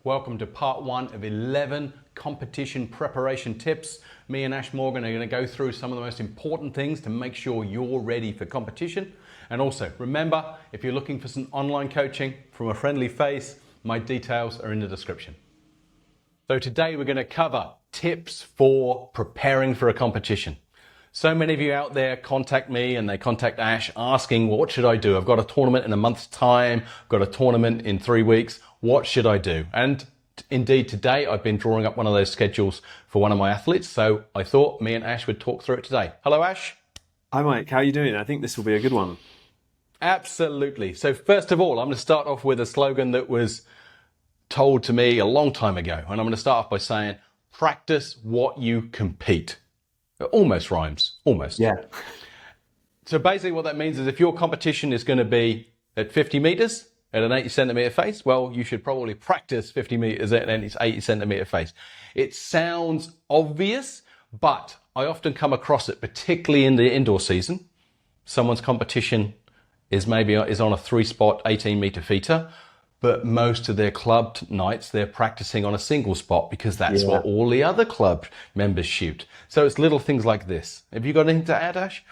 Welcome to part 1 of 11 competition preparation tips. Me and Ash Morgan are going to go through some of the most important things to make sure you're ready for competition. And also, remember, if you're looking for some online coaching from a friendly face, my details are in the description. So today we're going to cover tips for preparing for a competition. So many of you out there contact me and they contact Ash asking, what should I do? I've got a tournament in a month's time. I've got a tournament in 3 weeks. What should I do? And indeed today I've been drawing up one of those schedules for one of my athletes. So I thought me and Ash would talk through it today. Hello, Ash. Hi, Mike. How are you doing? I think this will be a good one. Absolutely. So first of all, I'm going to start off with a slogan that was told to me a long time ago. And I'm going to start off by saying, practice what you compete. It almost rhymes, almost. Yeah. So basically what that means is if your competition is going to be at 50 meters at an 80 centimeter face, well, you should probably practice 50 meters at an 80 centimeter face. It sounds obvious, but I often come across it, particularly in the indoor season. Someone's competition is on a 3-spot 18 meter feeder, but most of their club nights, they're practicing on a single spot because that's what all the other club members shoot. So it's little things like this. Have you got anything to add, Ash?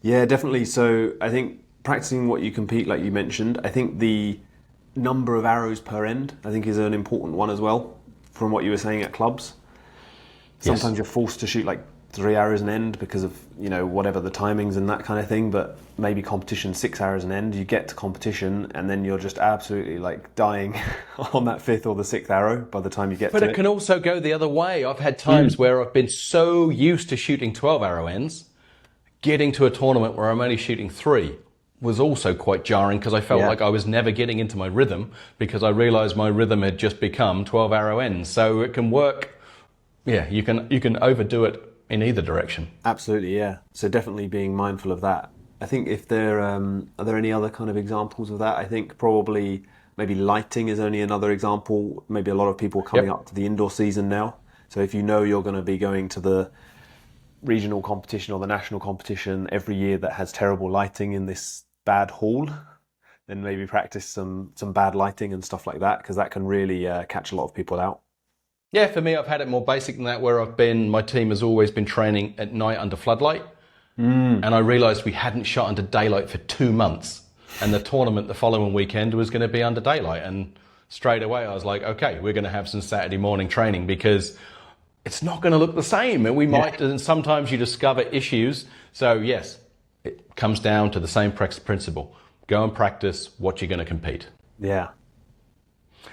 Yeah, definitely. So I think practicing what you compete, like you mentioned, I think the number of arrows per end, I think is an important one as well, from what you were saying at clubs. Sometimes you're forced to shoot like 3 arrows an end because of, whatever the timings and that kind of thing, but maybe competition 6 arrows an end. You get to competition and then you're just absolutely like dying on that 5th or the 6th arrow by the time you get to it. But it can also go the other way. I've had times where I've been so used to shooting 12 arrow ends, getting to a tournament where I'm only shooting 3 was also quite jarring because I felt like I was never getting into my rhythm because I realized my rhythm had just become 12 arrow ends. So it can work. Yeah, you can overdo it in either direction. Absolutely, yeah. So definitely being mindful of that. I think if there are there any other kind of examples of that? I think probably maybe lighting is only another example. Maybe a lot of people are coming up to the indoor season now. So if you know you're going to be going to the regional competition or the national competition every year that has terrible lighting in this bad hall, then maybe practice some bad lighting and stuff like that, because that can really catch a lot of people out. Yeah, for me, I've had it more basic than that, where my team has always been training at night under floodlight. And I realized we hadn't shot under daylight for 2 months. And the tournament the following weekend was going to be under daylight. And straight away, I was like, okay, we're going to have some Saturday morning training because it's not going to look the same. And we might, and sometimes you discover issues. So yes, it comes down to the same principle. Go and practice what you're going to compete. Yeah.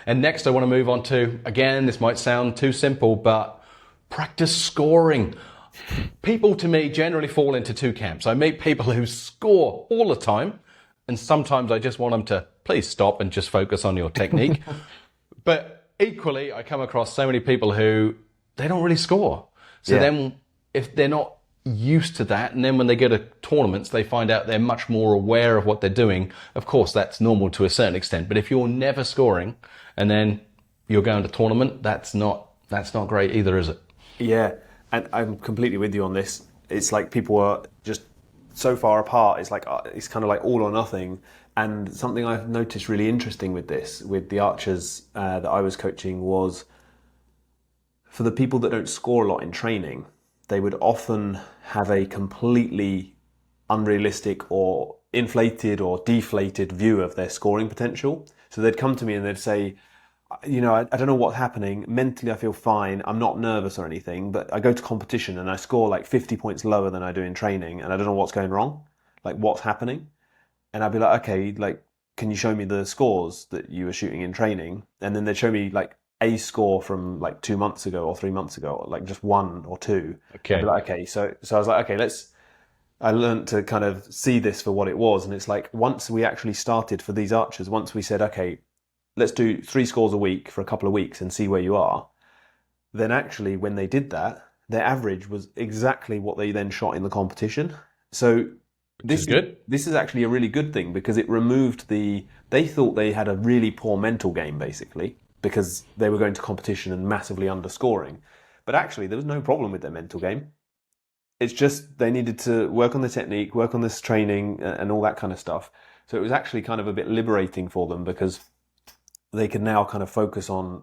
And next I want to move on to, again, this might sound too simple, but practice scoring. People to me generally fall into 2 camps. I meet people who score all the time, and sometimes I just want them to please stop and just focus on your technique. But equally, I come across so many people who, they don't really score. So then if they're not used to that, and then when they go to tournaments, they find out they're much more aware of what they're doing. Of course, that's normal to a certain extent. But if you're never scoring and then you're going to tournament, that's not great either, is it? Yeah, and I'm completely with you on this. It's like people are just so far apart. It's like it's kind of like all or nothing. And something I've noticed really interesting with this, with the archers that I was coaching, was for the people that don't score a lot in training, they would often have a completely unrealistic or inflated or deflated view of their scoring potential. So they'd come to me and they'd say, I don't know what's happening. Mentally, I feel fine. I'm not nervous or anything, but I go to competition and I score like 50 points lower than I do in training, and I don't know what's going wrong, like what's happening. And I'd be like, okay, like, can you show me the scores that you were shooting in training? And then they'd show me like a score from like 2 months ago or 3 months ago, or like just 1 or 2. Okay. I'd be like, okay. So I was like, okay, I learned to kind of see this for what it was. And it's like, once we actually started for these archers, once we said, okay, let's do 3 scores a week for a couple of weeks and see where you are. Then actually when they did that, their average was exactly what they then shot in the competition. So this is good. This is actually a really good thing because it removed they thought they had a really poor mental game basically, because they were going to competition and massively underscoring. But actually, there was no problem with their mental game. It's just they needed to work on the technique, work on this training and all that kind of stuff. So it was actually kind of a bit liberating for them because they can now kind of focus on,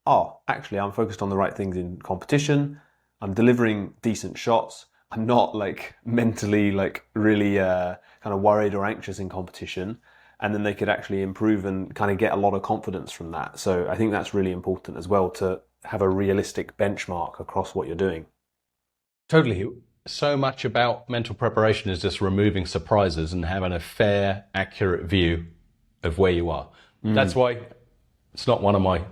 oh, actually, I'm focused on the right things in competition. I'm delivering decent shots. I'm not like mentally like really kind of worried or anxious in competition. And then they could actually improve and kind of get a lot of confidence from that. So I think that's really important as well, to have a realistic benchmark across what you're doing. Totally. So much about mental preparation is just removing surprises and having a fair, accurate view of where you are. That's why it's not one of my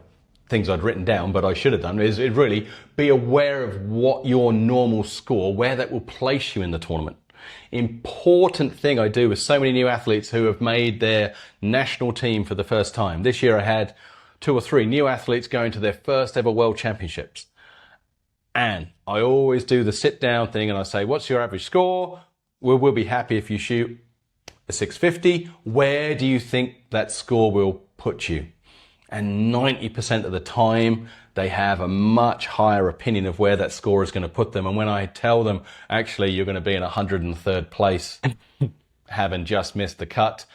things I'd written down, but I should have done, is it really be aware of what your normal score, where that will place you in the tournament. Important thing I do with so many new athletes who have made their national team for the first time. This year I had 2 or 3 new athletes going to their first ever World Championships. And I always do the sit down thing and I say, what's your average score? We'll be happy if you shoot a 650. Where do you think that score will put you? And 90% of the time, they have a much higher opinion of where that score is going to put them. And when I tell them, actually, you're going to be in 103rd place, having just missed the cut,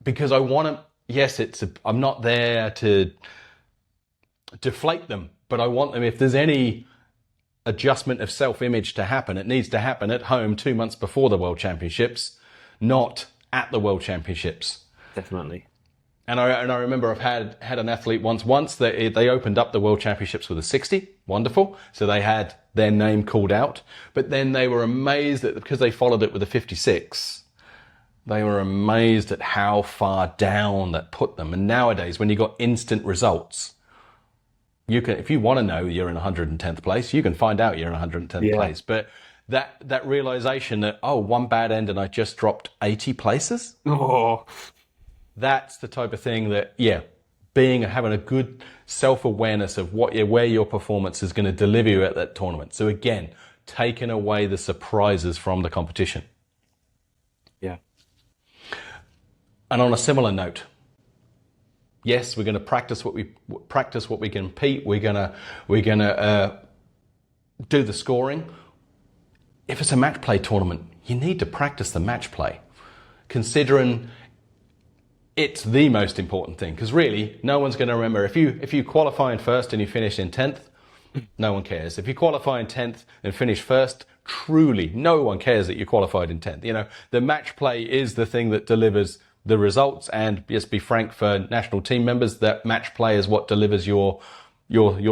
because I want to, yes, I'm not there to deflate them, but I want them, if there's any adjustment of self-image to happen, it needs to happen at home 2 months before the World Championships, not at the World Championships. Definitely. And I remember I've had an athlete once that they opened up the World Championships with a 60. Wonderful. So they had their name called out. But then they were amazed that because they followed it with a 56, they were amazed at how far down that put them. And nowadays, when you got instant results, you can, if you want to know you're in 110th place, you can find out you're in 110th place. But that realization that, oh, one bad end and I just dropped 80 places. Oh. That's the type of thing that, having a good self-awareness of where your performance is going to deliver you at that tournament. So again, taking away the surprises from the competition. Yeah. And on a similar note, yes, we're going to practice what we compete. We're going to do the scoring. If it's a match play tournament, you need to practice the match play, considering it's the most important thing, because really no one's going to remember. If you qualify in first and you finish in 10th, no one cares. If you qualify in 10th and finish first, truly no one cares that you qualified in 10th. The match play is the thing that delivers the results. And just be frank, for national team members, that match play is what delivers your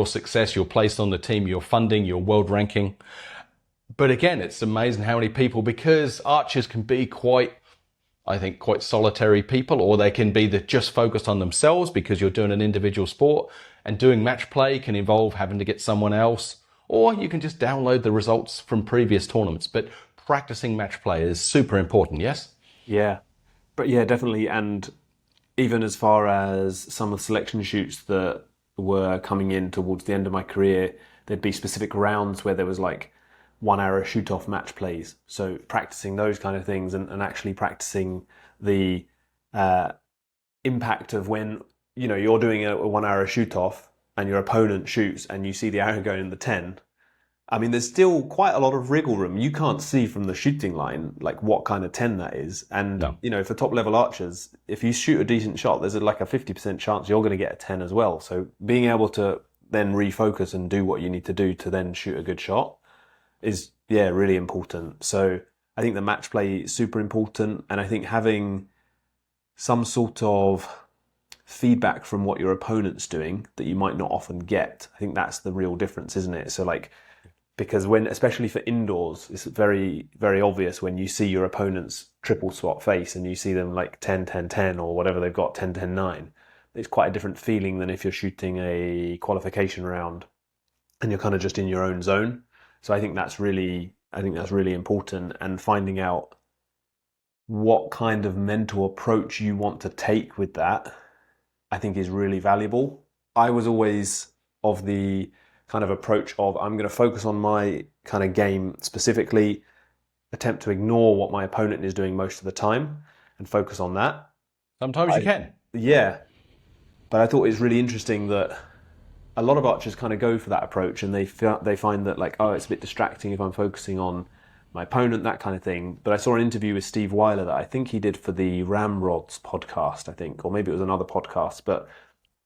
success, your place on the team, your funding, your world ranking. But again, it's amazing how many people, because archers can be quite solitary people, or they can be just focused on themselves because you're doing an individual sport, and doing match play can involve having to get someone else, or you can just download the results from previous tournaments. But practicing match play is super important, yes? Yeah, but yeah, definitely. And even as far as some of the selection shoots that were coming in towards the end of my career, there'd be specific rounds where there was like 1 hour shoot off match plays. So practicing those kind of things and actually practicing the impact of when, you're doing a 1 hour shoot off and your opponent shoots and you see the arrow going in the 10. I mean, there's still quite a lot of wriggle room. You can't see from the shooting line, like what kind of 10 that is. And, for top level archers, if you shoot a decent shot, there's like a 50% chance you're going to get a 10 as well. So being able to then refocus and do what you need to do to then shoot a good shot is really important. So I think the match play is super important, and I think having some sort of feedback from what your opponent's doing that you might not often get, I think that's the real difference, isn't it? So like, because especially for indoors, it's very, very obvious when you see your opponent's triple swap face and you see them like 10, 10, 10 or whatever they've got, 10, 10, 9. It's quite a different feeling than if you're shooting a qualification round and you're kind of just in your own zone. So I think that's really important, and finding out what kind of mental approach you want to take with that, I think is really valuable. I was always of the kind of approach of, I'm going to focus on my kind of game specifically, attempt to ignore what my opponent is doing most of the time and focus on that. Sometimes you can. Yeah. But I thought it was really interesting that a lot of archers kind of go for that approach, and they find that like, oh, it's a bit distracting if I'm focusing on my opponent, that kind of thing. But I saw an interview with Steve Weiler that I think he did for the Ramrods podcast, I think, or maybe it was another podcast. But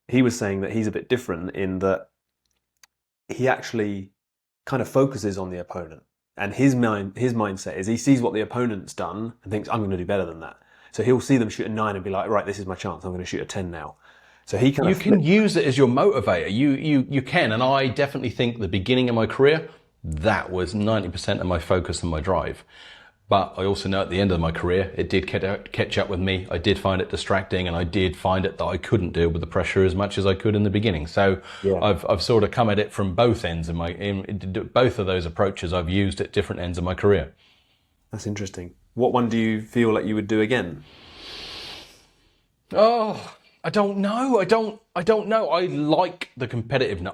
he was saying that he's a bit different in that he actually kind of focuses on the opponent. And his mindset is he sees what the opponent's done and thinks, I'm going to do better than that. So he'll see them shoot a 9 and be like, right, this is my chance. I'm going to shoot a 10 now. So he kind You can use it as your motivator. You can. And I definitely think the beginning of my career, that was 90% of my focus and my drive. But I also know at the end of my career, it did catch up with me. I did find it distracting, and I did find it that I couldn't deal with the pressure as much as I could in the beginning. So I've sort of come at it from both ends. In both of those approaches I've used at different ends of my career. That's interesting. What one do you feel like you would do again? Oh, I don't know. I don't know. I like the competitiveness.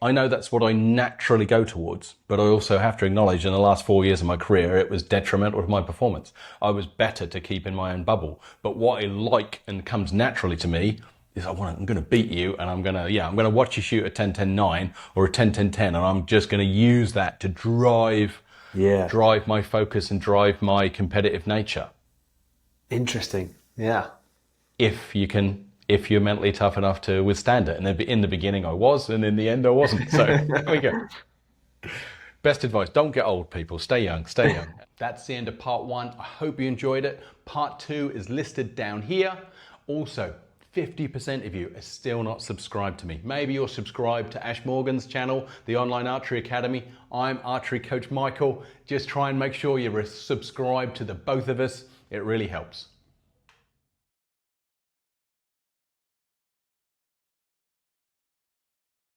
I know that's what I naturally go towards, but I also have to acknowledge in the last 4 years of my career, it was detrimental to my performance. I was better to keep in my own bubble. But what I like and comes naturally to me is I'm going to beat you, and I'm going to watch you shoot a 10-10-9 or a 10-10-10, and I'm just going to use that to drive my focus and drive my competitive nature. Interesting. Yeah. If you're mentally tough enough to withstand it. And in the beginning I was, and in the end I wasn't. So there we go. Best advice, don't get old, people. Stay young, stay young. That's the end of part 1. I hope you enjoyed it. Part 2 is listed down here. Also, 50% of you are still not subscribed to me. Maybe you're subscribed to Ash Morgan's channel, the Online Archery Academy. I'm Archery Coach Michael. Just try and make sure you're subscribed to the both of us. It really helps.